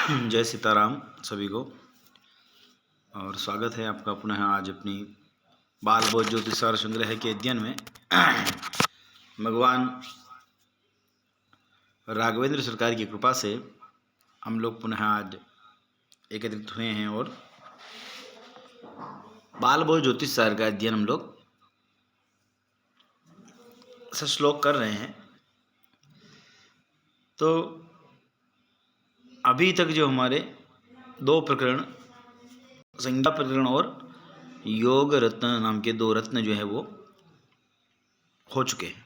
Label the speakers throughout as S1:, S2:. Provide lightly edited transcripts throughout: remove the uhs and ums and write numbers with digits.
S1: जय सीताराम सभी को। और स्वागत है आपका पुनः आज अपनी बाल बोध ज्योतिषार संग्रह के अध्ययन में। भगवान राघवेंद्र सरकार की कृपा से हम लोग पुनः आज एकत्रित हुए हैं और बाल बोध ज्योतिषार का अध्ययन हम लोग श्लोक कर रहे हैं। तो अभी तक जो हमारे दो प्रकरण, संज्ञा प्रकरण और योग रत्न नाम के दो रत्न जो है वो हो चुके हैं।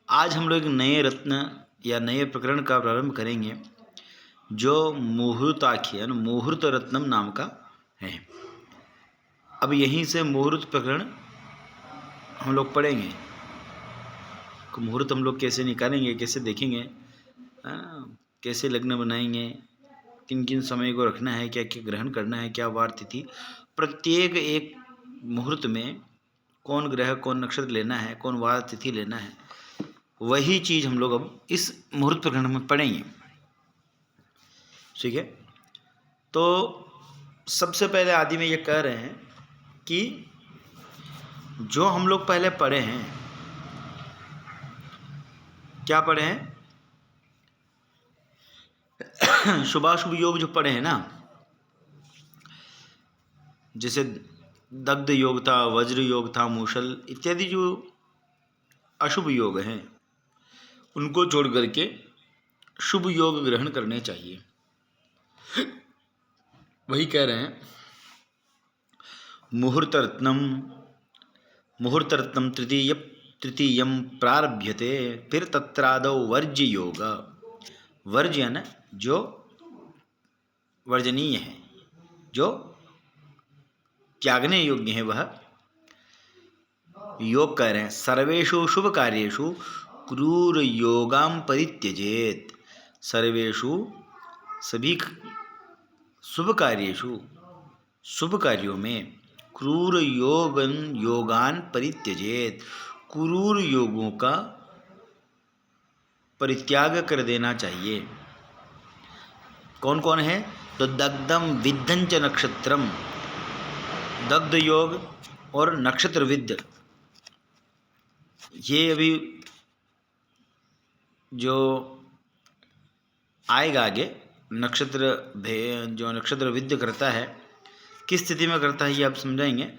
S1: आज हम लोग एक नए रत्न या नए प्रकरण का प्रारंभ करेंगे जो मुहूर्ताख्य मुहूर्त रत्नम नाम का है। अब यहीं से मुहूर्त प्रकरण हम लोग पढ़ेंगे। मुहूर्त हम लोग कैसे निकालेंगे, कैसे देखेंगे, कैसे लग्न बनाएंगे, किन किन समय को रखना है, क्या क्या ग्रहण करना है, क्या वार तिथि, प्रत्येक एक मुहूर्त में कौन ग्रह कौन नक्षत्र लेना है, कौन वार तिथि लेना है, वही चीज़ हम लोग अब इस मुहूर्त प्रकरण में पढ़ेंगे। ठीक है। तो सबसे पहले आदि में ये कह रहे हैं कि जो हम लोग पहले पढ़े हैं, क्या पढ़े हैं, शुभाशुभ योग जो पढ़े हैं ना, जैसे दग्ध योग था, वज्र योग था, मूषल इत्यादि जो अशुभ योग हैं उनको छोड़ करके शुभ योग ग्रहण करने चाहिए। वही कह रहे हैं मुहूर्त रत्नम तृतीयम प्रारभ्यते, फिर तत्रादौ वर्ज्य योग। वर्ज्य यानी जो वर्जनीय है, जो त्यागने योग्य है, वह योग कह रहे हैं। सर्वेषु शुभ कार्येषु क्रूर योगाम परित्यजेत। सर्वेषु सभी शुभ कार्येषु शुभ कार्यों में क्रूर योगान परित्यजेत, क्रूर योगों का परित्याग कर देना चाहिए। कौन कौन है? तो दग्धम विद्धंच नक्षत्रम, दग्ध योग और नक्षत्र विद्ध, ये अभी जो आएगा आगे, नक्षत्र जो नक्षत्र विद्ध करता है, किस स्थिति में करता है ये आप समझाएंगे,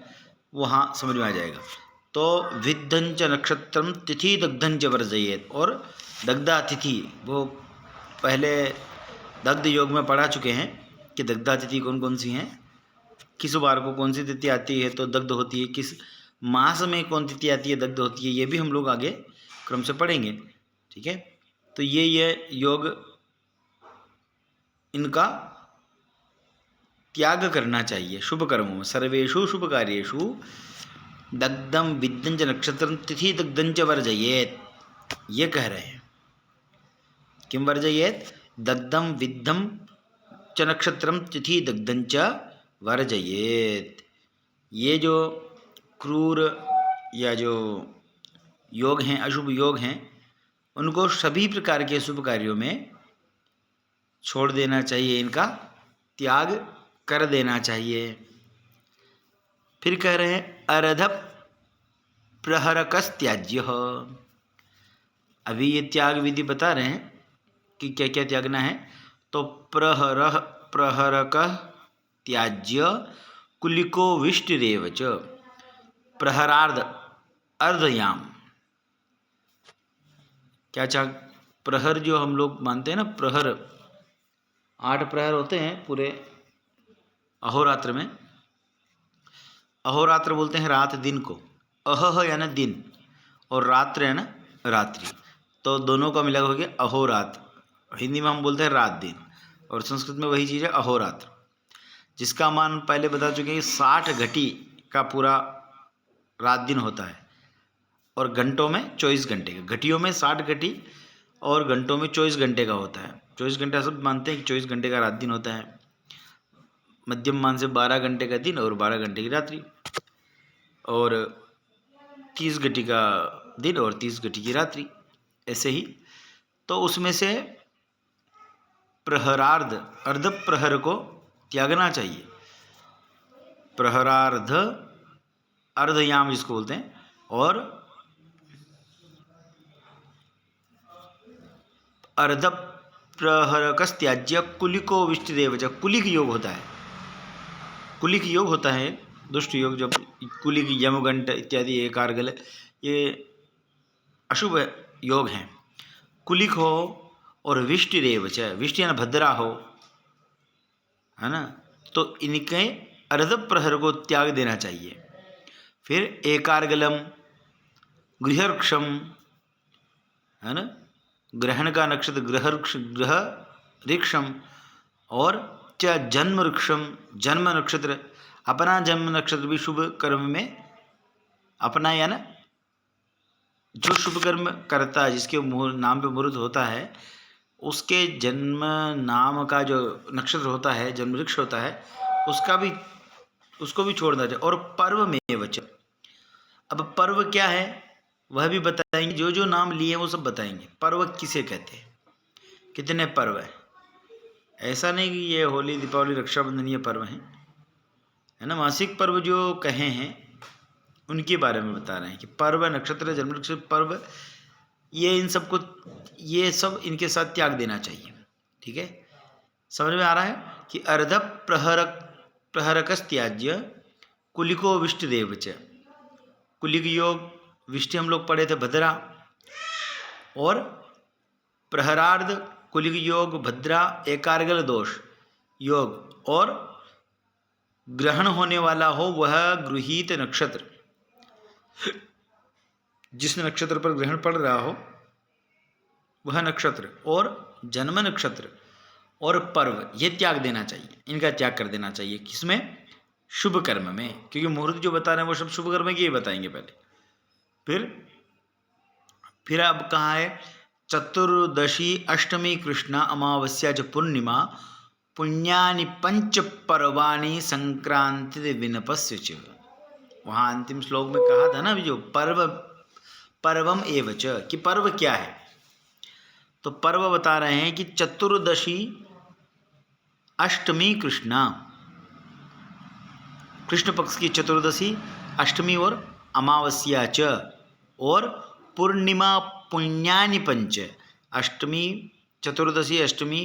S1: वहाँ समझ में आ जाएगा। तो विद्धंच नक्षत्रम तिथि दग्धंच वर्जयेत, और दग्धा तिथि, वो पहले दग्ध योग में पढ़ा चुके हैं कि दग्धा तिथि कौन कौन सी हैं, किस बार को कौन सी तिथि आती है तो दग्ध होती है, किस मास में कौन तिथि आती है दग्ध होती है, ये भी हम लोग आगे क्रम से पढ़ेंगे। ठीक है। तो ये योग इनका त्याग करना चाहिए शुभ कर्मों में। सर्वेषु शुभ कार्येषु दग्धम विद्धंच नक्षत्रम तिथि दग्धंच वर्जयेत, ये कह रहे हैं। किम वर्जयेत? दग्धम विद्धम च नक्षत्रम तिथि दग्धंच वर्जयेत। ये जो क्रूर या जो योग हैं, अशुभ योग हैं, उनको सभी प्रकार के शुभ कार्यों में छोड़ देना चाहिए, इनका त्याग कर देना चाहिए। फिर कह रहे हैं अर्ध प्रहरकस्त्याज्य। अभी ये त्याग विधि बता रहे हैं कि क्या क्या त्यागना है। तो प्रहरक त्याज्य कुलिको विष्टिरेव च प्रहरार्ध अर्धयाम। क्या प्रहर जो हम लोग मानते हैं ना, प्रहर 8 प्रहर होते हैं पूरे अहोरात्र में। अहोरात्र बोलते हैं रात दिन को, अह यानी दिन और रात्र यानी रात्रि, तो दोनों का मिला हो गया अहोरात्र। हिंदी में हम बोलते हैं रात दिन, और संस्कृत में वही चीज़ है अहोरात्र, जिसका मान पहले बता चुके हैं 60 घटी का पूरा रात दिन होता है, और घंटों में 24 घंटे का। घटियों में 60 घटी और घंटों में 24 घंटे का होता है। 24 घंटा सब मानते हैं कि 24 घंटे का रात दिन होता है। मध्यम मान से 12 घंटे का दिन और 12 घंटे की रात्रि, और 30 घटी का दिन और 30 घटी की रात्रि, ऐसे ही। तो उसमें से प्रहरार्ध, अर्ध प्रहर को त्यागना चाहिए। प्रहरार्ध, अर्धयाम जिसको बोलते हैं, और अर्ध प्रहरकस्त्याज्य कुलिको विष्टिदेव च। कुलिक योग होता है, कुलिक योग होता है, दुष्ट योग, जब कुलिक, यमगंट इत्यादि एकारगल, ये अशुभ योग हैं। कुलिक हो और विष्टिरेव च, विष्टि यानी भद्रा हो, है ना, तो इनके अर्ध प्रहर को त्याग देना चाहिए। फिर एकारगलम, गृहर्क्षम, है ना, ग्रहण का नक्षत्र ग्रह ऋक्षम, और च जन्म ऋक्षम, जन्म नक्षत्र, अपना जन्म नक्षत्र भी शुभ कर्म में, अपना या ना जो शुभ कर्म करता है, जिसके नाम पे मुहूर्त होता है, उसके जन्म नाम का जो नक्षत्र होता है, जन्म वृक्ष होता है, उसको भी छोड़ना चाहिए। और पर्व में वच, अब पर्व क्या है वह भी बताएंगे, जो जो नाम लिए वो सब बताएंगे। पर्व किसे कहते हैं, कितने पर्व है, ऐसा नहीं कि ये होली, दीपावली, रक्षाबंधन ये पर्व हैं, है ना। मासिक पर्व जो कहे हैं उनके बारे में बता रहे हैं कि पर्व, नक्षत्र, जन्म नक्षत्र, पर्व, ये इन सबको, ये सब इनके साथ त्याग देना चाहिए। ठीक है, समझ में आ रहा है कि अर्ध प्रहरकस्त्याज्य कुलिको विष्टिदेव च। कुलिक योग, विष्टि हम लोग पढ़े थे भद्रा, और प्रहरार्ध कुलिक योग भद्रा, एकारगल दोष योग, और ग्रहण होने वाला हो वह गृहीत नक्षत्र, जिस नक्षत्र पर ग्रहण पड़ रहा हो वह नक्षत्र, और जन्म नक्षत्र और पर्व, ये त्याग देना चाहिए, इनका त्याग कर देना चाहिए। किसमें, शुभ कर्म में, क्योंकि मुहूर्त जो बता रहे हैं वो सब शुभ कर्म के ही बताएंगे पहले। फिर अब कहाँ है, चतुर्दशी, अष्टमी, कृष्णा, अमावस्या च पूर्णिमा, पुण्यानि पंच पर्वाणि, संक्रांति विनपस्य च। वहाँ अंतिम श्लोक में कहा था ना अभी, जो पर्वम एव च, कि पर्व क्या है, तो पर्व बता रहे हैं कि चतुर्दशी, अष्टमी, कृष्णा, कृष्ण पक्ष की चतुर्दशी, अष्टमी और अमावस्या च, और पूर्णिमा पुण्यानि पंच, अष्टमी, चतुर्दशी, अष्टमी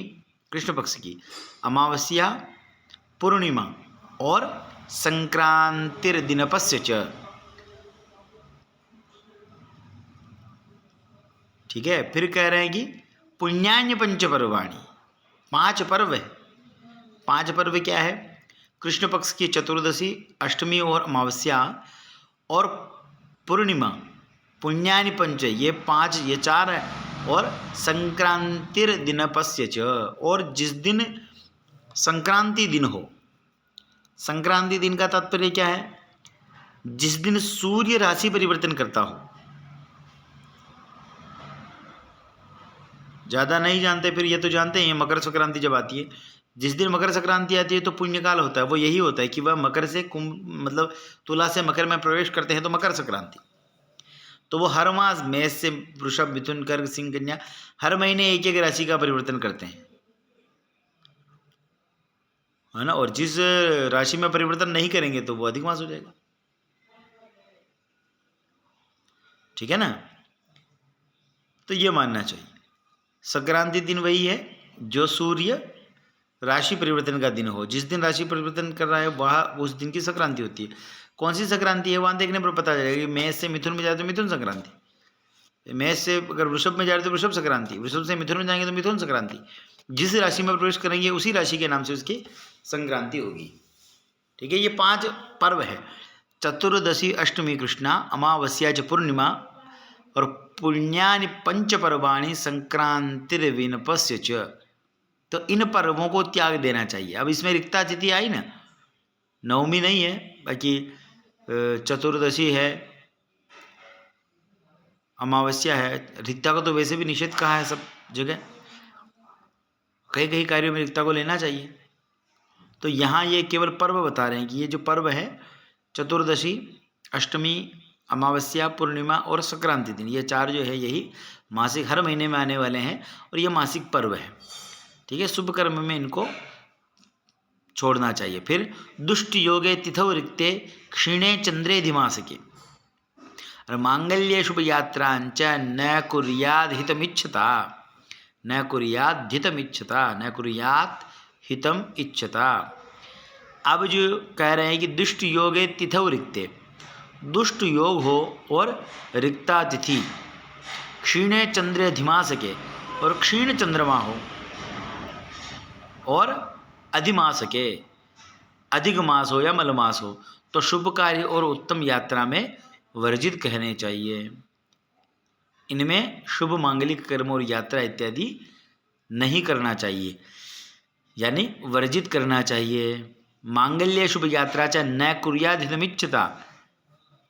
S1: कृष्ण पक्ष की, अमावस्या, पूर्णिमा, और संक्रांतिर्दिनपस्य च। ठीक है, फिर कह रहे हैं कि पुण्यान्य पंच पर्वाणि, 5 पर्व है। 5 पर्व क्या है, कृष्ण पक्ष की चतुर्दशी, अष्टमी और अमावस्या, और पूर्णिमा, पुण्यानि पंच, ये 5, ये 4 है, और संक्रांतिर दिनपस्य च, और जिस दिन संक्रांति दिन हो। संक्रांति दिन का तात्पर्य क्या है, जिस दिन सूर्य राशि परिवर्तन करता हो। ज़्यादा नहीं जानते, फिर ये तो जानते हैं, मकर संक्रांति जब आती है, जिस दिन मकर संक्रांति आती है तो पुण्यकाल होता है, वो यही होता है कि वह मकर से कुंभ, मतलब तुला से मकर में प्रवेश करते हैं, तो मकर संक्रांति। तो वो हर मास, मेष से वृषभ, मिथुन, कर्क, सिंह, कन्या, हर महीने एक एक राशि का परिवर्तन करते हैं, है ना। और जिस राशि में परिवर्तन नहीं करेंगे तो वो अधिक मास हो जाएगा। ठीक है ना, तो ये मानना चाहिए। संक्रांति दिन वही है जो सूर्य राशि परिवर्तन का दिन हो। जिस दिन राशि परिवर्तन कर रहा है वह उस दिन की संक्रांति होती है। कौन सी संक्रांति है वहाँ देखने पर पता चलेगा कि मेष से मिथुन में जाए तो मिथुन संक्रांति, मेष से अगर वृषभ में जाए तो वृषभ संक्रांति, वृषभ से मिथुन में जाएंगे तो मिथुन संक्रांति। जिस राशि में प्रवेश करेंगे उसी राशि के नाम से उसकी संक्रांति होगी। ठीक है, ये 5 पर्व है, चतुर्दशी, अष्टमी, कृष्णा, अमावस्या च पूर्णिमा, और पुण्यानि पंच पर्वाणि, संक्रांतिर्विनपस्य च। तो इन पर्वों को त्याग देना चाहिए। अब इसमें रिक्ता तिथि आई ना, नवमी नहीं है, बाकी चतुर्दशी है, अमावस्या है। रिक्ता को तो वैसे भी निषेध कहा है सब जगह, कई कई कार्यों में रिक्ता को लेना चाहिए। तो यहाँ ये केवल पर्व बता रहे हैं कि ये जो पर्व है चतुर्दशी, अष्टमी, अमावस्या, पूर्णिमा और संक्रांति दिन, ये 4 जो है यही मासिक हर महीने में आने वाले हैं, और ये मासिक पर्व है। ठीक है, शुभ कर्म में इनको छोड़ना चाहिए। फिर दुष्ट योगे तिथौ रिक्ते क्षीणे चंद्रे धिमासके और मांगल्य शुभ यात्रांच न कुर्याद हितमिच्छता, न कुर्याद हितमिच्छता, न कुर्यात हितम इच्छता। अब जो कह रहे हैं कि दुष्ट योगे तिथौ रिक्ते, दुष्ट योग हो और रिक्ता तिथि, क्षीणे चंद्र अधिमासके और क्षीण चंद्रमा हो और अधिमासके, अधिक मास हो या मलमास हो, तो शुभ कार्य और उत्तम यात्रा में वर्जित कहने चाहिए। इनमें शुभ मांगलिक कर्म और यात्रा इत्यादि नहीं करना चाहिए, यानी वर्जित करना चाहिए। मांगल्य शुभ यात्रा चाहे न कुर्याद हितमिच्छता,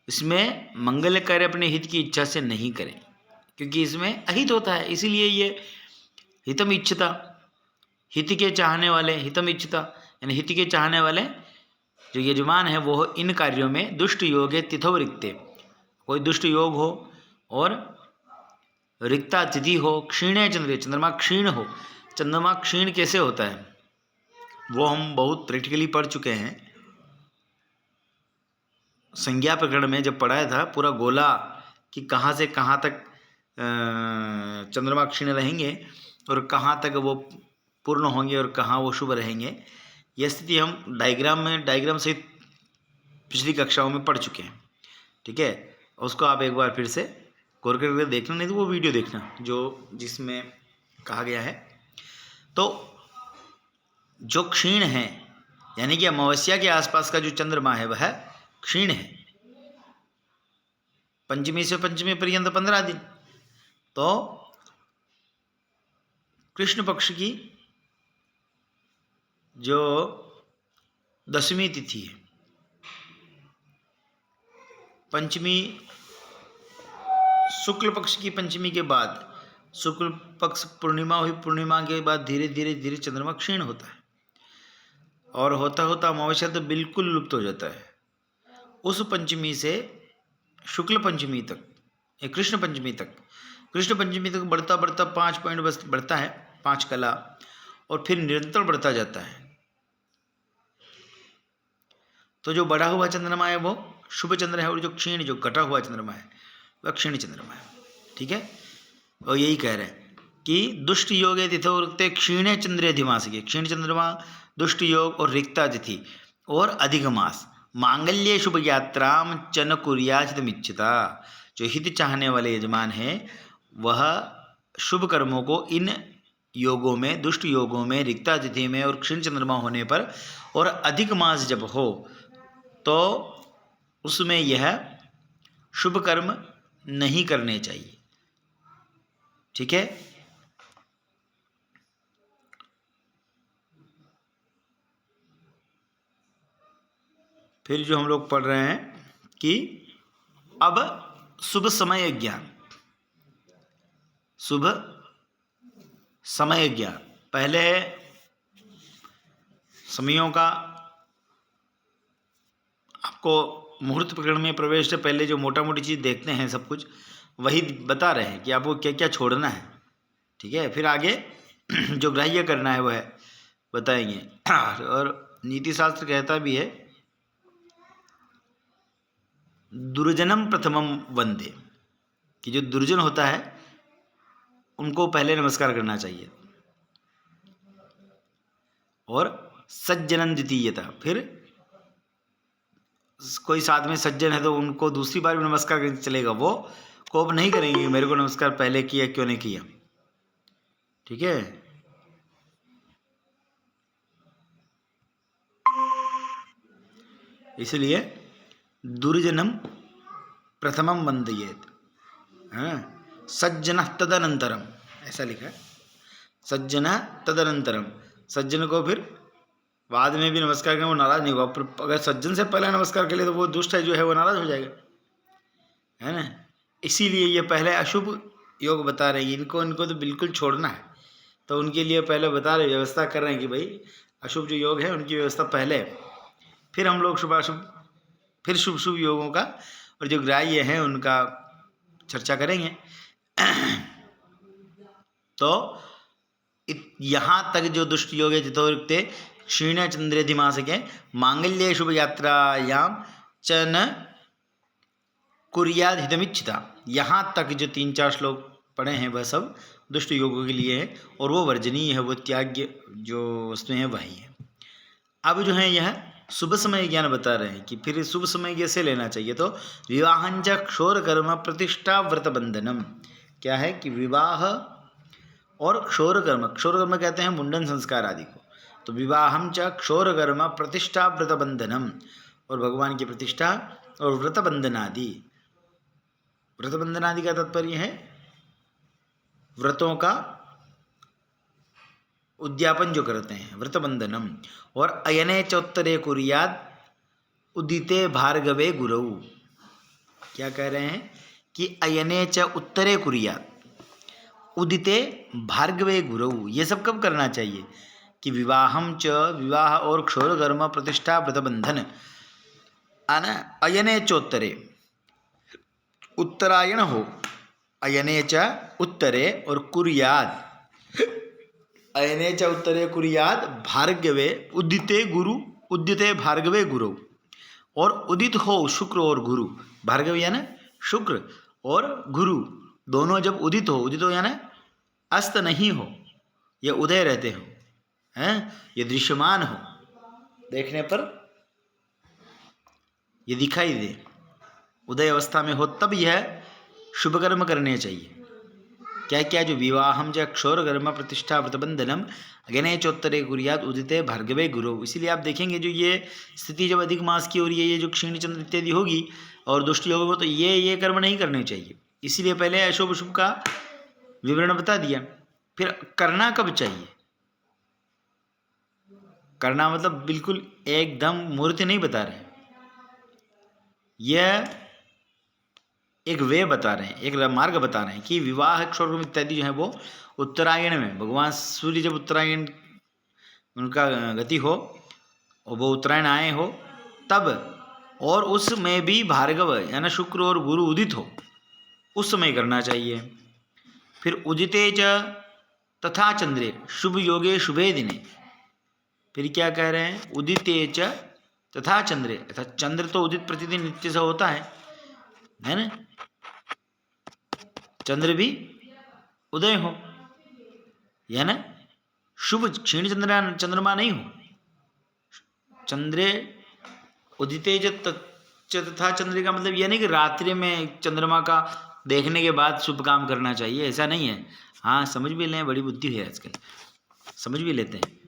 S1: इसमें मंगल कार्य अपने हित की इच्छा से नहीं करें, क्योंकि इसमें अहित होता है, इसीलिए ये हितम इच्छता, हित के चाहने वाले, हितम इच्छता यानी हित के चाहने वाले जो यजमान है वो इन कार्यों में दुष्ट योग है तिथौ रिक्ते, कोई दुष्ट योग हो और रिक्ता तिथि हो, क्षीणे चंद्र, चंद्रमा क्षीण हो। चंद्रमा क्षीण कैसे होता है वो हम बहुत प्रैक्टिकली पढ़ चुके हैं। संज्ञा प्रकरण में जब पढ़ाया था पूरा गोला कि कहाँ से कहाँ तक चंद्रमा क्षीण रहेंगे और कहाँ तक वो पूर्ण होंगे और कहाँ वो शुभ रहेंगे, यह स्थिति हम डायग्राम सहित पिछली कक्षाओं में पढ़ चुके हैं। ठीक है, उसको आप एक बार फिर से गौर करके देखना, नहीं तो वो वीडियो देखना जो जिसमें कहा गया है। तो जो क्षीण है यानी कि अमावस्या के आसपास का जो चंद्रमा है वह क्षीण है, पंचमी से पंचमी पर्यंत 15 दिन। तो कृष्ण पक्ष की जो दशमी तिथि है, पंचमी शुक्ल पक्ष की पंचमी के बाद, शुक्ल पक्ष पूर्णिमा हुई, पूर्णिमा के बाद धीरे धीरे चंद्रमा क्षीण होता है और होता होता अमावस्या तो बिल्कुल लुप्त हो जाता है। उस पंचमी से शुक्ल पंचमी तक, कृष्ण पंचमी तक बढ़ता 5 पॉइंट बस बढ़ता है, 5 कला, और फिर निरंतर बढ़ता जाता है। तो जो बढ़ा हुआ चंद्रमा है वो शुभ चंद्र है और जो क्षीण, जो घटा हुआ चंद्रमा है वह क्षीण चंद्रमा है। ठीक है, और यही कह रहे हैं कि दुष्ट योग तिथौ रिक्ते क्षीणे चंद्रे अधिमासिके, क्षीण चंद्रमा, दुष्ट योग और रिक्ता तिथि और अधिक मास, मांगल्य शुभ यात्राम चन कुर्याचितमिच्छता, जो हित चाहने वाले यजमान हैं वह शुभ कर्मों को इन योगों में, दुष्ट योगों में, रिक्ता तिथि में और क्षीण चंद्रमा होने पर और अधिक मास जब हो तो उसमें यह शुभ कर्म नहीं करने चाहिए। ठीक है, फिर जो हम लोग पढ़ रहे हैं कि अब शुभ समय ज्ञान, शुभ समय ज्ञान, पहले समयों का आपको मुहूर्त प्रकरण में प्रवेश से पहले जो मोटा मोटी चीज़ देखते हैं सब कुछ वही बता रहे हैं कि आपको क्या क्या छोड़ना है। ठीक है, फिर आगे जो ग्राह्य करना है वह बताएंगे। और नीति शास्त्र कहता भी है दुर्जनम प्रथमम वंदे, कि जो दुर्जन होता है उनको पहले नमस्कार करना चाहिए, और सज्जनन द्वितीयता, फिर कोई साथ में सज्जन है तो उनको दूसरी बार भी नमस्कार करके चलेगा, वो कोप नहीं करेंगे मेरे को नमस्कार पहले किया क्यों नहीं किया। ठीक है, इसलिए दुर्जनम प्रथमम वंदयेत, सज्जन तदनंतरम, ऐसा लिखा है, सज्जन तदनंतरम, सज्जन को फिर बाद में भी नमस्कार करें वो नाराज नहीं होगा। अगर सज्जन से पहले नमस्कार के लिए तो वो दुष्ट है जो है वो नाराज हो जाएगा, है ना। इसीलिए ये पहले अशुभ योग बता रहे हैं, इनको तो बिल्कुल छोड़ना है, तो उनके लिए पहले बता रहे, व्यवस्था कर रहे हैं कि भाई अशुभ जो योग है उनकी व्यवस्था पहले, फिर हम लोग शुभाशुभ, फिर शुभ शुभ योगों का और जो ग्राह्य है उनका चर्चा करेंगे। तो यहाँ तक जो दुष्ट योग है जितोक्ते क्षीण चंद्रेधिमासके मांगल्य शुभ यात्रायां च न कुर्याद हितमिच्छिता। यहाँ तक जो 3-4 श्लोक पढ़े हैं वह सब दुष्ट योगों के लिए है और वो वर्जनीय है, वो त्याग्य जो वस्तुएं हैं वही है। अब जो है यह शुभ समय ज्ञान बता रहे हैं कि फिर शुभ समय कैसे लेना चाहिए। तो विवाहंच क्षोर कर्म प्रतिष्ठा व्रत बंधनम, क्या है कि विवाह और क्षोर कर्म कहते हैं मुंडन संस्कार आदि को। तो विवाहम च क्षोर कर्म प्रतिष्ठा व्रत बंधनम, और भगवान की प्रतिष्ठा और व्रत बंधनादि। व्रत बंधनादि का तात्पर्य है व्रतों का उद्यापन जो करते हैं, व्रत बंधनम। और अयने चौत्तरे कुर्याद उदिते भार्गवे गुरु, क्या कह रहे हैं कि अयने च उत्तरे कुर्याद उदिते भार्गवे गुरु, ये सब कब करना चाहिए कि विवाहम च, विवाह और क्षोर कर्म प्रतिष्ठा व्रत बंधन अयने चोत्तरे, उत्तरायण हो, अयने च उत्तरे और कुर्याद, अयने च उत्तरे कुर्याद भार्गवे उदिते गुरु, उदिते भार्गवे गुरु, और उदित हो शुक्र और गुरु। भार्गव यानी शुक्र और गुरु दोनों जब उदित हो यानी अस्त नहीं हो, ये उदय रहते हो, हैं, ये दृश्यमान हो, देखने पर ये दिखाई दे, उदय अवस्था में हो, तब यह शुभ कर्म करने चाहिए। क्या क्या, जो विवाहम च क्षोर कर्म प्रतिष्ठा व्रतबंधनम अग्ने चोत्तरे कुर्याद उदिते भार्गवे गुरु। इसीलिए आप देखेंगे जो ये स्थिति जब अधिक मास की और ये जो क्षीण चंद्र इत्यादि होगी और दुष्ट योग हो, तो ये कर्म नहीं करने चाहिए। इसीलिए पहले अशुभ शुभ का विवरण बता दिया। फिर करना कब चाहिए, करना मतलब बिल्कुल एकदम मूर्ति नहीं बता रहे, यह एक वे बता रहे हैं, एक मार्ग बता रहे हैं कि विवाह क्षोर इत्यादि जो है वो उत्तरायण में, भगवान सूर्य जब उत्तरायण उनका गति हो और वो उत्तरायण आए हो तब, और उसमें भी भार्गव यानी शुक्र और गुरु उदित हो, उस समय करना चाहिए। फिर उदिते च तथा चंद्रे शुभ योगे शुभे दिने, फिर क्या कह रहे हैं, उदिते च तथा चंद्रे, अर्थात चंद्र तो उदित प्रतिदिन नित्य से होता है ना, चंद्र भी उदय हो, यानी शुभ क्षीण चंद्रमा नहीं हो। चंद्रे उदिते तथा चंद्र का मतलब यह नहीं कि रात्रि में चंद्रमा का देखने के बाद शुभ काम करना चाहिए, ऐसा नहीं है। हाँ, समझ भी लें, बड़ी बुद्धि है आजकल, समझ भी लेते हैं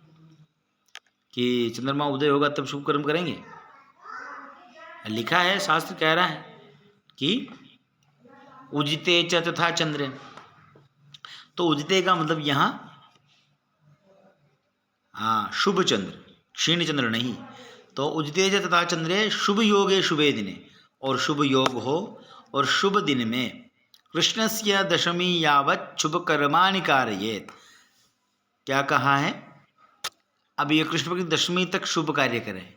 S1: कि चंद्रमा उदय होगा तब शुभ कर्म करेंगे। लिखा है, शास्त्र कह रहा है कि उदिते च तथा चंद्र, तो उदिते का मतलब यहाँ शुभ चंद्र, क्षीण चंद्र नहीं। तो उदिते च तथा चंद्रे शुभ योगे शुभे दिने, और शुभ योग हो और शुभ दिन में कृष्णस्य दशमी यावत् शुभ कर्माणि कारयेत्। क्या कहा है, अब ये कृष्ण पक्ष की दशमी तक शुभ कार्य करें,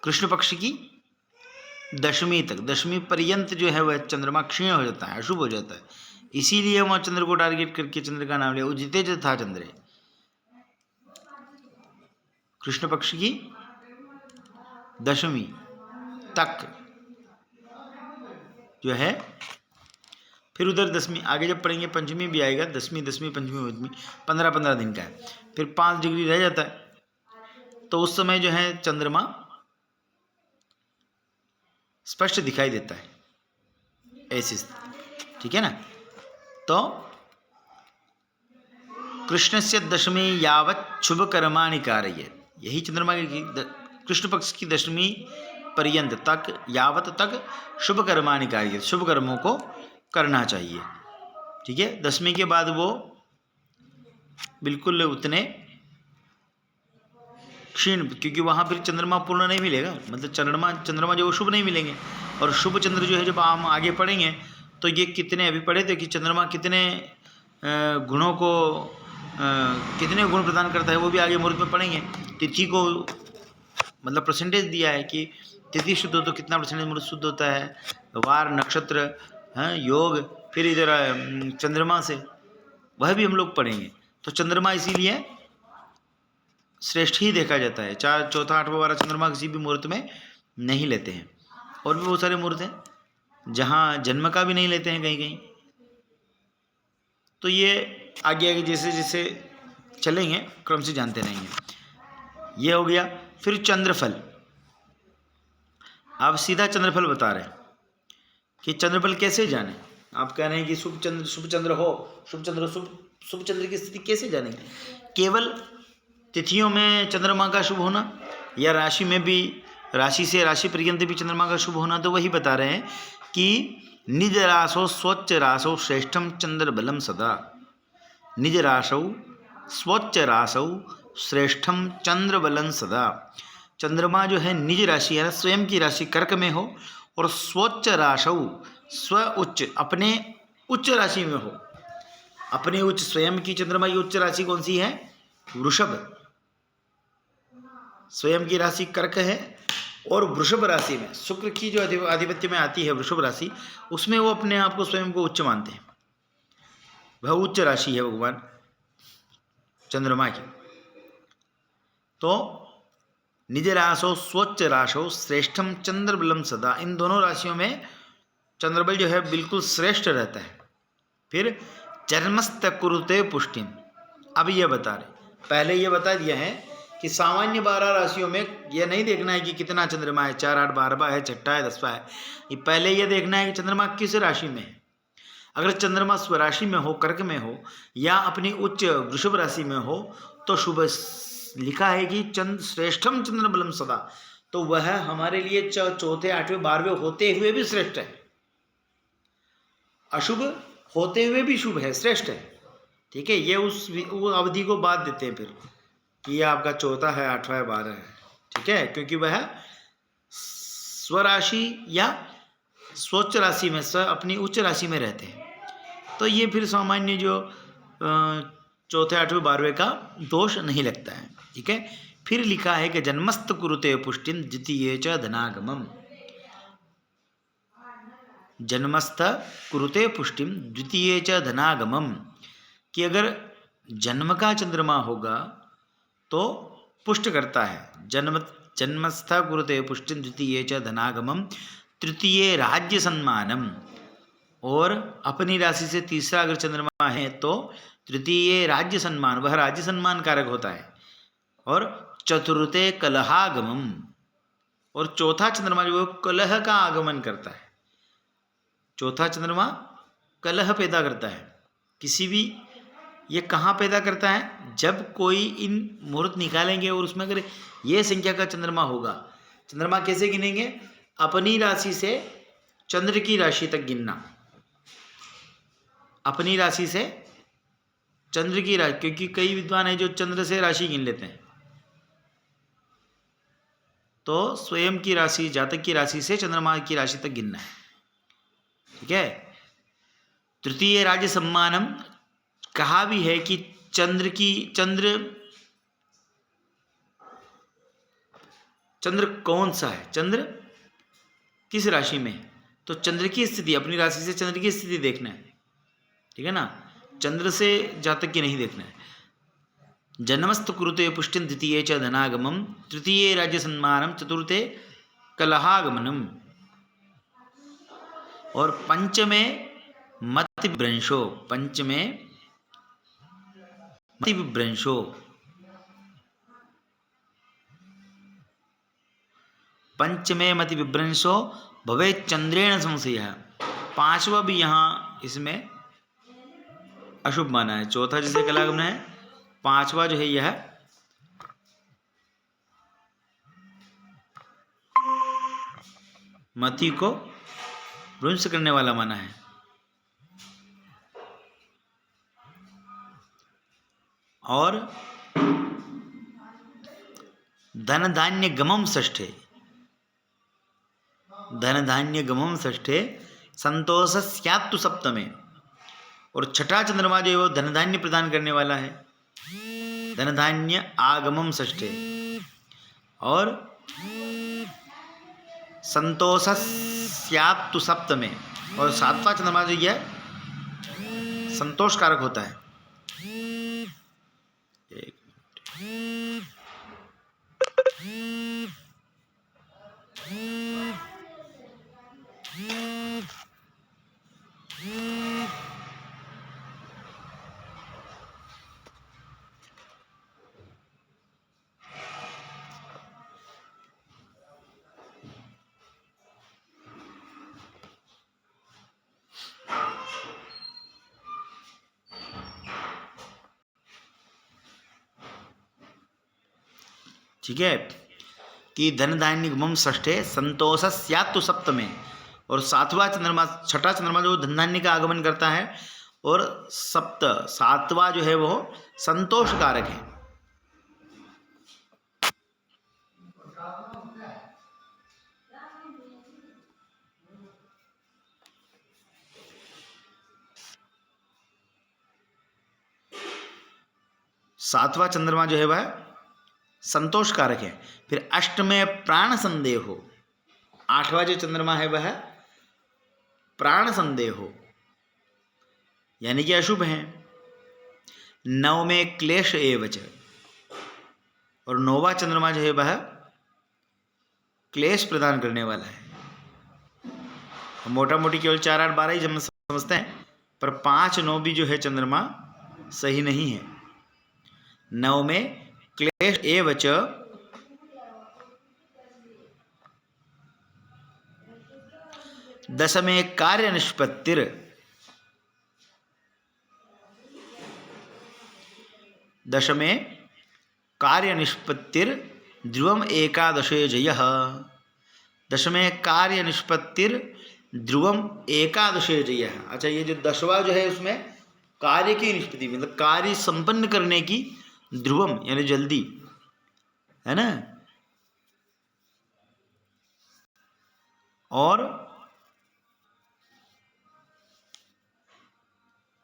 S1: कृष्ण पक्ष की दशमी तक, दशमी पर्यंत जो है वह चंद्रमा क्षीण हो जाता है, अशुभ हो जाता है। इसीलिए वहाँ चंद्र को टारगेट करके चंद्र का नाम लिया, उदिते तथा चंद्रे, कृष्ण पक्ष की दशमी तक जो है। फिर उधर दसवीं आगे जब पढ़ेंगे पंचमी भी आएगा, दसवीं पंचमी 15 दिन का है, फिर 5 डिग्री रह जाता है, तो उस समय जो है चंद्रमा स्पष्ट दिखाई देता है, ऐसी स्थिति, ठीक है ना। तो कृष्ण से दशमी यावत् शुभ कर्माणि कारयेत्, यही चंद्रमा की कृष्ण पक्ष की दशमी पर्यंत तक, यावत तक शुभ कर्माणि कारयेत्, शुभ कर्मों को करना चाहिए, ठीक है। दशमी के बाद वो बिल्कुल उतने क्षीण, क्योंकि वहाँ फिर चंद्रमा पूर्ण नहीं मिलेगा, मतलब चंद्रमा जो शुभ नहीं मिलेंगे। और शुभ चंद्र जो है जब हम आगे पढ़ेंगे तो ये कितने, अभी पढ़े थे कि चंद्रमा कितने गुणों को, कितने गुण प्रदान करता है, वो भी आगे मुहूर्त में पढ़ेंगे। तिथि को मतलब परसेंटेज दिया है कि तिथि शुद्ध हो तो कितना परसेंटेज मुहूर्त शुद्ध होता है, वार नक्षत्र, योग, फिर इधर चंद्रमा से, वह भी हम लोग पढ़ेंगे। तो चंद्रमा इसीलिए श्रेष्ठ ही देखा जाता है। चौथा, आठवां, 12 चंद्रमा किसी भी मुहूर्त में नहीं लेते हैं। और भी बहुत सारे मुहूर्त हैं जहाँ जन्म का भी नहीं लेते हैं कहीं कहीं। तो ये आगे आगे जैसे जैसे चलेंगे क्रम से जानते रहेंगे। ये हो गया। फिर चंद्रफल। आप सीधा चंद्रफल बता रहे हैं कि चंद्रफल कैसे जाने। आप कह रहे हैं कि शुभ चंद्र हो, शुभ चंद्र की स्थिति कैसे जानेंगे? केवल तिथियों में चंद्रमा का शुभ होना या राशि में भी, राशि से राशि पर्यंत भी चंद्रमा का शुभ होना, तो वही बता रहे हैं कि निज राशौ स्वच्छ राशौ श्रेष्ठम चंद्र बलम सदा। निज राशौ स्वच्छ राशौ श्रेष्ठम चंद्र बलम सदा। चंद्रमा जो है निज राशि है, स्वयं की राशि कर्क में हो, और स्वच्छ राशौ, स्व उच्च, अपने उच्च राशि में हो। अपने उच्च, स्वयं की चंद्रमा की उच्च राशि कौन सी है? वृषभ। स्वयं की राशि कर्क है और वृषभ राशि में शुक्र की जो आधिपत्य में आती है वृषभ राशि, उसमें वो अपने आप को स्वयं को उच्च मानते हैं। वह उच्च राशि है भगवान चंद्रमा की। तो निज राशौ स्वच्छ राशौ श्रेष्ठम चंद्र बलम सदा। इन दोनों राशियों में चंद्रबल जो है बिल्कुल श्रेष्ठ रहता है। फिर जन्मस्थ कुरुते पुष्टिम। अब यह बता रहे, पहले यह बता दिया है कि सामान्य 12 राशियों में यह नहीं देखना है कि कितना चंद्रमा है, 4, 8, 12 है, 6 है, 10 है। ये पहले यह देखना है कि चंद्रमा किस राशि में है। अगर चंद्रमा स्वराशि में हो, कर्क में हो, या अपनी उच्च वृषभ राशि में हो, तो शुभ लिखा है कि श्रेष्ठम चंद्र बलम सदा। तो वह हमारे लिए चौथे, 8वें, 12वें होते हुए भी श्रेष्ठ है। अशुभ होते हुए भी शुभ है, श्रेष्ठ है। ठीक है, ये उस अवधि को बाद देते हैं फिर कि यह आपका चौथा है, 8वां है, 12 है। ठीक है, क्योंकि वह स्वराशि या स्वच्छ राशि में, अपनी उच्च राशि में रहते हैं। तो ये फिर सामान्य जो चौथे, 8वें, 12वें का दोष नहीं लगता है। ठीक है, फिर लिखा है कि जन्मस्थ कुरुते पुष्टिम द्वितीये च धनागमम। जन्मस्थ कुरुते पुष्टिम द्वितीये च धनागमम, कि अगर जन्म का चंद्रमा होगा तो पुष्ट करता है। जन्मस्थ कुरुते पुष्टिम द्वितीये च धनागमम तृतीये राज्य सम्मानम। और अपनी राशि से तीसरा अगर चंद्रमा है तो तृतीय राज्य सम्मान, वह राज्य सम्मान कारक होता है। और चतुर्थे कलहागमम, और चौथा चंद्रमा जो कलह का आगमन करता है। चौथा चंद्रमा कलह पैदा करता है किसी भी। ये कहाँ पैदा करता है? जब कोई इन मुहूर्त निकालेंगे और उसमें अगर ये संख्या का चंद्रमा होगा। चंद्रमा कैसे गिनेंगे? अपनी राशि से चंद्र की राशि तक गिनना। अपनी राशि से चंद्र की राशि, क्योंकि कई विद्वान हैं जो चंद्र से राशि गिन लेते हैं। तो स्वयं की राशि, जातक की राशि से चंद्रमा की राशि तक गिनना है। ठीक है, तृतीय राज्य सम्मानम। कहा भी है कि चंद्र कौन सा है, चंद्र किस राशि में है। तो चंद्र की स्थिति, अपनी राशि से चंद्र की स्थिति देखना है। ठीक है ना, चंद्र से जातक की नहीं देखना है। जन्मस्थ कुरुते पुष्टिम द्वितीये च धनागमम तृतीये राज्य सम्मानम चतुर्थे कलहागमनम। और पंचमे मति विभ्रंशो, पंचमे मति विभ्रंशो, पंचमे मति विभ्रंशो भवे चंद्रेण संशय। पांचवा भी यहाँ इसमें अशुभ माना है। चौथा जैसे कलागमन है, पांचवा जो है यह मति को भ्रंश करने वाला माना है। और धन धान्य गमम षष्ठे, धन धान्य गमम षष्ठे संतोष स्यात्तु सप्तमे। और छठा चंद्रमा जो है वो धन धान्य प्रदान करने वाला है। धन धान्य आगमम षष्ठे। और संतोष स्यात्तु सप्तमे। और सातवां चंद्रमा जो है संतोष कारक होता है। ठीक है, कि धन धान्य गमम षष्ठे संतोष स्यात् सप्तमे, और सातवां चंद्रमा, छठा चंद्रमा जो धन धान्य का आगमन करता है, और सातवां जो है वो संतोष कारक है। सातवां चंद्रमा जो है वह संतोष कारक है। फिर अष्टमे प्राण संदेहो, आठवां जो चंद्रमा है वह प्राण संदेहो यानी कि अशुभ है। नवमे क्लेश एवच, और नौवां चंद्रमा जो है वह क्लेश प्रदान करने वाला है। मोटा मोटी केवल 4, 8, 12 ही हम समझते हैं, पर 5, 9 भी जो है चंद्रमा सही नहीं है। नव में क्लेश एवच, दशमे कार्य निष्पत्तिर, दशमे कार्य निष्पत्तिर ध्रुवम एकादशे जयः, दशमे कार्य निष्पत्तिर ध्रुवम एकादशे जयः। अच्छा, ये जो 10वां जो है उसमें कार्य की निष्पत्ति, मतलब कार्य संपन्न करने की, ध्रुवम यानी जल्दी, है ना, और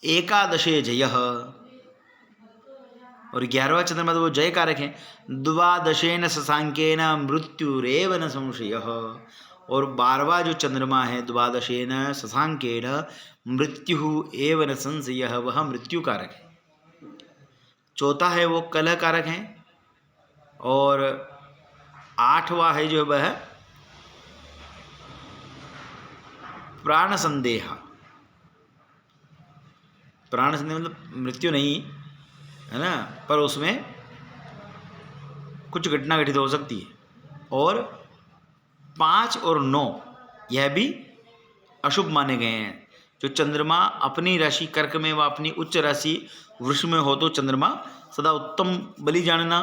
S1: एकादशे जयः, और 11वां चंद्रमा तो वो जय कारक है। द्वादशेन शशांकेन मृत्युरेव न संशयः, और 12वां जो चंद्रमा है द्वादशेन शशांकेन मृत्यु एव न संशयः, वह मृत्यु कारक है। चौथा है वो कलह कारक है, और 8वां है जो वह प्राण संदेह, प्राण संदेह मतलब मृत्यु नहीं है ना, पर उसमें कुछ घटना घटित हो सकती है। और 5 और 9 यह भी अशुभ माने गए हैं। जो चंद्रमा अपनी राशि कर्क में व अपनी उच्च राशि वृष में हो तो चंद्रमा सदा उत्तम बलि जानना,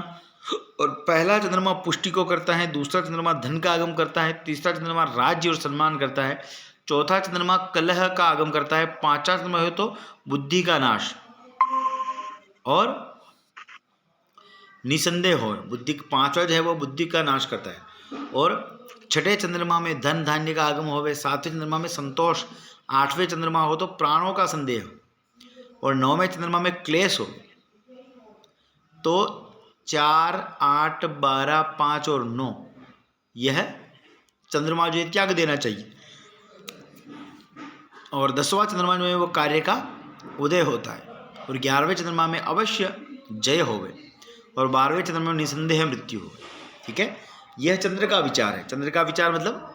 S1: और पहला चंद्रमा पुष्टि को करता है, दूसरा चंद्रमा धन का आगम करता है, तीसरा चंद्रमा राज्य और सम्मान करता है, चौथा चंद्रमा कलह का आगम करता है, 5वां चंद्रमा हो तो बुद्धि का नाश और निसंदेह हो, बुद्धि 5वां जो है वो बुद्धि का नाश करता है। और 6ठे चंद्रमा में धन धान्य का आगम होवे, 7वें चंद्रमा में संतोष, 8वें चंद्रमा हो तो प्राणों का संदेह, और 9वें चंद्रमा में क्लेश हो। तो 4, 8, 12, 5 और 9 यह चंद्रमा जो है त्याग देना चाहिए। और 10वां चंद्रमा जो है वो कार्य का उदय होता है, और 11वें चंद्रमा में अवश्य जय होवे, और 12वें चंद्रमा में निसंदेह मृत्यु हो। ठीक है, यह चंद्र का विचार है। चंद्र का विचार मतलब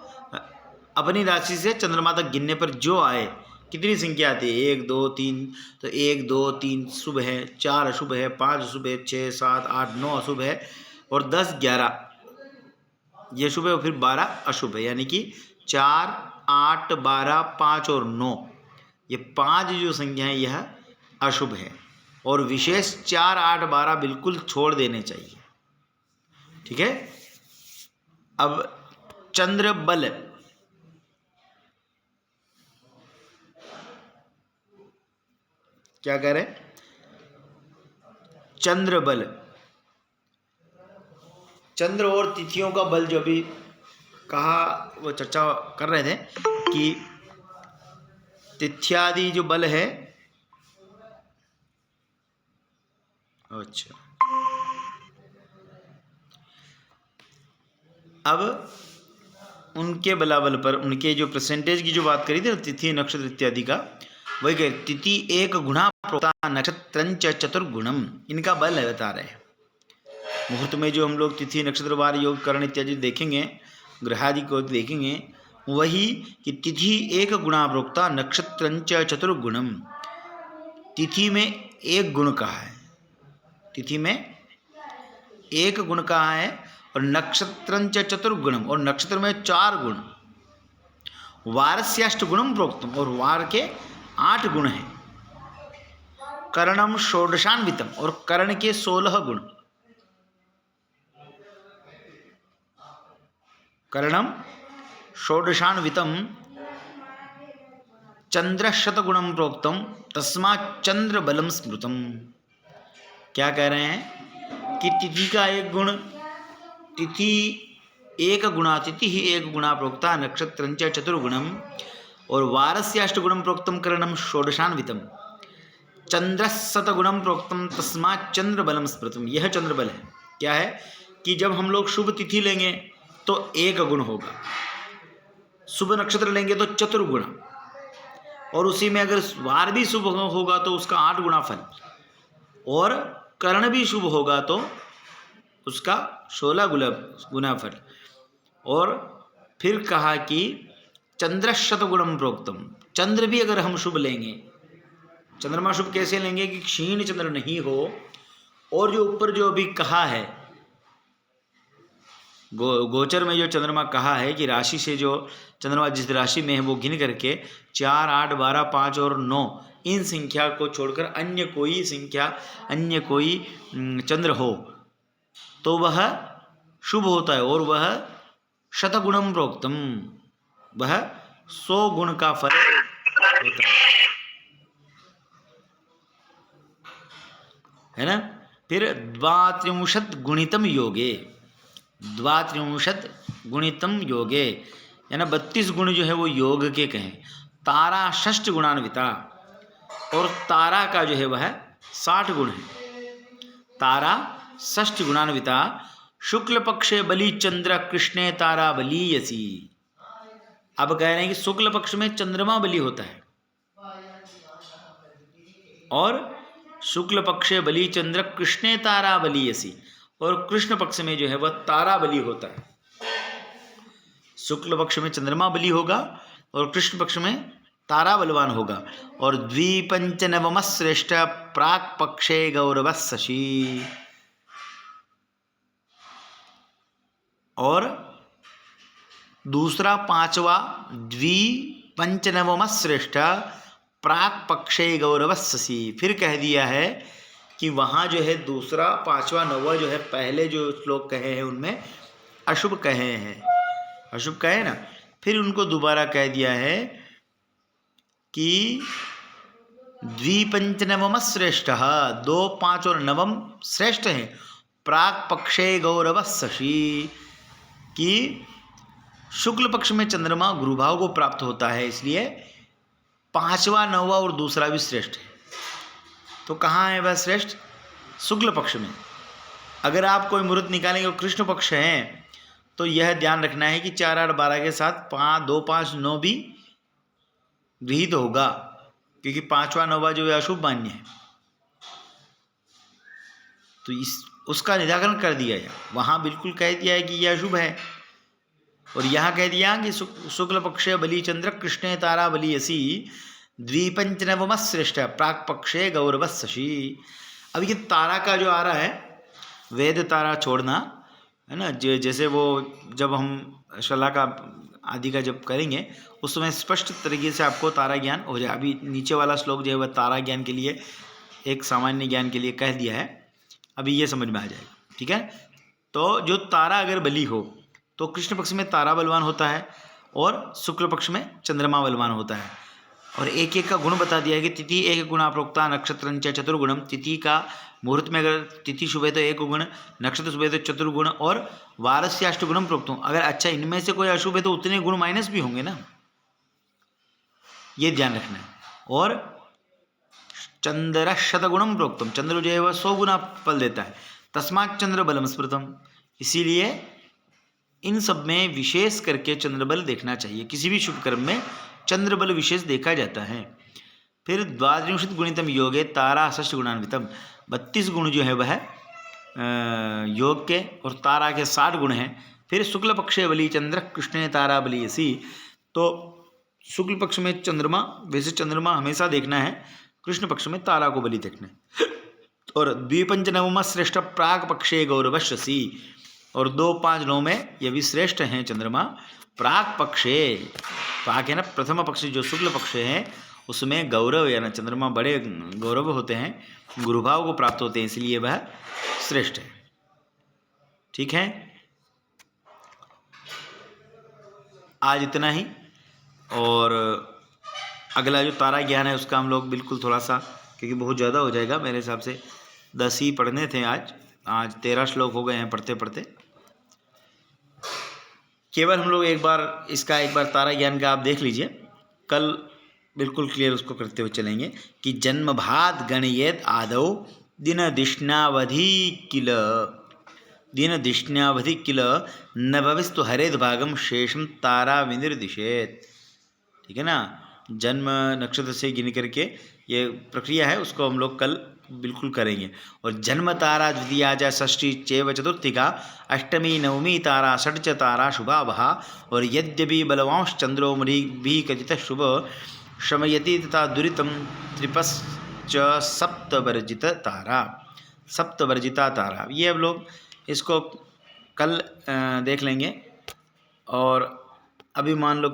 S1: अपनी राशि से चंद्रमा तक गिनने पर जो आए, कितनी संख्या आती है, 1, 2, 3, तो 1, 2, 3 शुभ है, 4 अशुभ है, 5 अशुभ है, 6, 7, 8, 9 अशुभ है, और 10, 11 ये शुभ है, और फिर 12 अशुभ है। यानी कि 4, 8, 12, 5 और 9 ये 5 जो संख्या है यह अशुभ है, और विशेष 4, 8, 12 बिल्कुल छोड़ देने चाहिए। ठीक है, अब चंद्र बल, क्या कह रहे हैं, चंद्र बल, चंद्र और तिथियों का बल जो भी कहा वो चर्चा कर रहे थे कि तिथ्यादि जो बल है, अच्छा अब उनके बलाबल पर उनके जो परसेंटेज की जो बात करी थी ना, तिथि नक्षत्र इत्यादि का, वही कह तिथि एक गुणा प्रोक्ता नक्षत्रंच चतुर्गुणम, इनका बल है बता रहे हैं। मुहूर्त में जो हम लोग तिथि नक्षत्र वार योग करण इत्यादि देखेंगे, ग्रहादि को देखेंगे, वही कि तिथि एक गुणा प्रोक्ता नक्षत्रंच चतुर्गुणम, तिथि में एक गुण कहा है, तिथि में एक गुण कहा है, और नक्षत्रंच चतुर्गुणम, और नक्षत्र में 4 गुण, वारस्याष्ट गुणम प्रोक्तम, और वार के 8 गुण हैं, कर्णम षोडशान्वितम, और कर्ण के 16 गुण, कर्णम षोडशान्वितम चंद्रशतगुणम प्रोक्तम तस्मात् चंद्र बलम स्मृतम। क्या कह रहे हैं कि तिथि का एक गुण, तिथि एक गुणा, तिथि ही एक गुणा प्रोक्ता नक्षत्रंच चतुर्गुणम, और वारस्य अष्टगुणम प्रोक्तम करणम षोडशान्वितम चंद्रशतगुणम प्रोक्तम तस्मात् चंद्र बलम स्मृतम। यह चंद्र बल है। क्या है कि जब हम लोग शुभ तिथि लेंगे तो एक गुण होगा, शुभ नक्षत्र लेंगे तो चतुर्गुण, और उसी में अगर वार भी शुभ होगा तो उसका 8 गुणा फल, और कर्ण भी शुभ होगा तो उसका 16 गुना फल। और फिर कहा कि चंद्रशतगुणम प्रोक्तम, चंद्र भी अगर हम शुभ लेंगे, चंद्रमा शुभ कैसे लेंगे कि क्षीण चंद्र नहीं हो, और जो ऊपर जो अभी कहा है गोचर में जो चंद्रमा कहा है कि राशि से जो चंद्रमा जिस राशि में है वो गिन करके 4, 8, 12, 5 और 9 इन संख्या को छोड़कर अन्य कोई संख्या, अन्य कोई चंद्र हो तो वह शुभ होता है, और वह शतगुणम प्रोक्तम, वह 100 गुण का फल होता है ना। फिर 32 गुणितम योगे, 32 गुणितम योगे, यानी 32 गुण जो है वो योग के कहें। तारा 6 गुणान्विता, और तारा का जो है वह 60 गुण है। तारा 6 गुणान्विता, शुक्ल पक्षे बलि चंद्र कृष्णे तारा बलीयसी। अब कह रहे हैं कि शुक्ल पक्ष में चंद्रमा बलि होता है, और शुक्ल पक्षे बलि चंद्र कृष्णे तारा बलीयसी, और कृष्ण पक्ष में जो है वह तारा बलि होता है। शुक्ल पक्ष में चंद्रमा बलि होगा और कृष्ण पक्ष में तारा बलवान होगा। और द्विपंचनवम श्रेष्ठ प्राक पक्षे गौरव शशि, और दूसरा 5वां द्विपंचनवम श्रेष्ठ प्राक पक्षे गौरव शशि। फिर कह दिया है कि वहाँ जो है दूसरा, 5वां, 9वां जो है पहले जो श्लोक कहे हैं उनमें अशुभ कहे हैं, अशुभ कहे ना, फिर उनको दोबारा कह दिया है कि द्विपंचनवम श्रेष्ठ, 2, 5 और 9 श्रेष्ठ हैं, प्राक पक्षे गौरव शशि, कि शुक्ल पक्ष में चंद्रमा गुरुभाव को प्राप्त होता है, इसलिए 5वां, 9वां और दूसरा भी श्रेष्ठ है। तो कहाँ है वह श्रेष्ठ? शुक्ल पक्ष में। अगर आप कोई मुहूर्त निकालेंगे और कृष्ण पक्ष है तो यह ध्यान रखना है कि 4, 8, 12 के साथ 5, 2, 5, 9 भी गृहीत होगा, क्योंकि 5वां, 9वां जो है अशुभ मान्य है। तो उसका निराकरण कर दिया है। वहाँ बिल्कुल कह दिया है कि यह अशुभ है, और यहाँ कह दिया कि शुक्ल पक्षे बलि चंद्र कृष्णे तारा बलीयसी द्विपंचनवम श्रेष्ठ प्राक पक्षे गौरव शशि। अब ये तारा का जो आ रहा है, वेद तारा छोड़ना है ना, जैसे वो जब हम शला का आदि का जब करेंगे उस समय स्पष्ट तरीके से आपको तारा ज्ञान हो जाए। अभी नीचे वाला श्लोक जो है वह तारा ज्ञान के लिए, एक सामान्य ज्ञान के लिए कह दिया है, अभी ये समझ में आ जाएगा। ठीक है, तो जो तारा अगर बली हो तो कृष्ण पक्ष में तारा बलवान होता है और शुक्ल पक्ष में चंद्रमा बलवान होता है। और एक एक का गुण बता दिया है कि तिथि एक गुणा प्रोक्ता नक्षत्रंच चतुर्गुणम। तिथि का मुहूर्त में अगर तिथि शुभ है तो 1 गुण, नक्षत्र शुभ है तो चतुर्गुण, और वारस्य अष्टगुणम प्रोक्तम। अगर अच्छा इनमें से कोई अशुभ है तो उतने गुण माइनस भी होंगे ना, ये ध्यान रखना है। और चंद्र शतगुणम प्रोक्तम, चंद्र जो है वह 100 गुना फल देता है। तस्मात् चंद्र बलम स्मृतम, इसीलिए इन सब में विशेष करके चंद्रबल देखना चाहिए। किसी भी शुभ कर्म में चंद्रबल विशेष देखा जाता है। फिर 32 गुणितम योगे तारा 6 गुणान्वितम, 32 गुण जो है वह योग के, और तारा के 60 गुण हैं। फिर शुक्ल पक्षे बलि चंद्र कृष्ण तारा बलीयसी, तो शुक्ल पक्ष में चंद्रमा, वैसे चंद्रमा हमेशा देखना है, कृष्ण पक्ष में तारा को बलि देखना है। और द्विपंचनवम श्रेष्ठ प्राक पक्षे गौरव शशि, और 2, 5, 9 में ये भी श्रेष्ठ हैं चंद्रमा। प्राक पक्षे, प्राक है ना प्रथम पक्ष, जो शुक्ल पक्ष है उसमें गौरव या ना चंद्रमा बड़े गौरव होते हैं, गुरुभाव को प्राप्त होते हैं, इसलिए वह श्रेष्ठ है। ठीक है, आज इतना ही। और अगला जो तारा ज्ञान है उसका हम लोग बिल्कुल थोड़ा सा, क्योंकि बहुत ज़्यादा हो जाएगा मेरे हिसाब से, 10 ही पढ़ने थे आज 13 श्लोक हो गए हैं पढ़ते पढ़ते। केवल हम लोग एक बार तारा ज्ञान का आप देख लीजिए, कल बिल्कुल क्लियर उसको करते हुए चलेंगे कि जन्म भात गणयेत आदौ दिन दिष्णावधि किल, दिन दिष्णावधि किल न भविस्तु हरेद भागम शेषम तारा विनिर्दिशेत। ठीक है ना, जन्म नक्षत्र से गिन करके ये प्रक्रिया है, उसको हम लोग कल बिल्कुल करेंगे। और जन्म तारा द्वितीया च षष्ठी चैव चतुर्थिका अष्टमी नवमी तारा षट् च तारा शुभा वहा। और यद्यपि बलवांश चंद्रो मणिभिः कथितः शुभ शमयति तथा दुरितम त्रिपश्च सप्तवर्जिता तारा। ये अब लोग इसको कल देख लेंगे। और अभी मान लो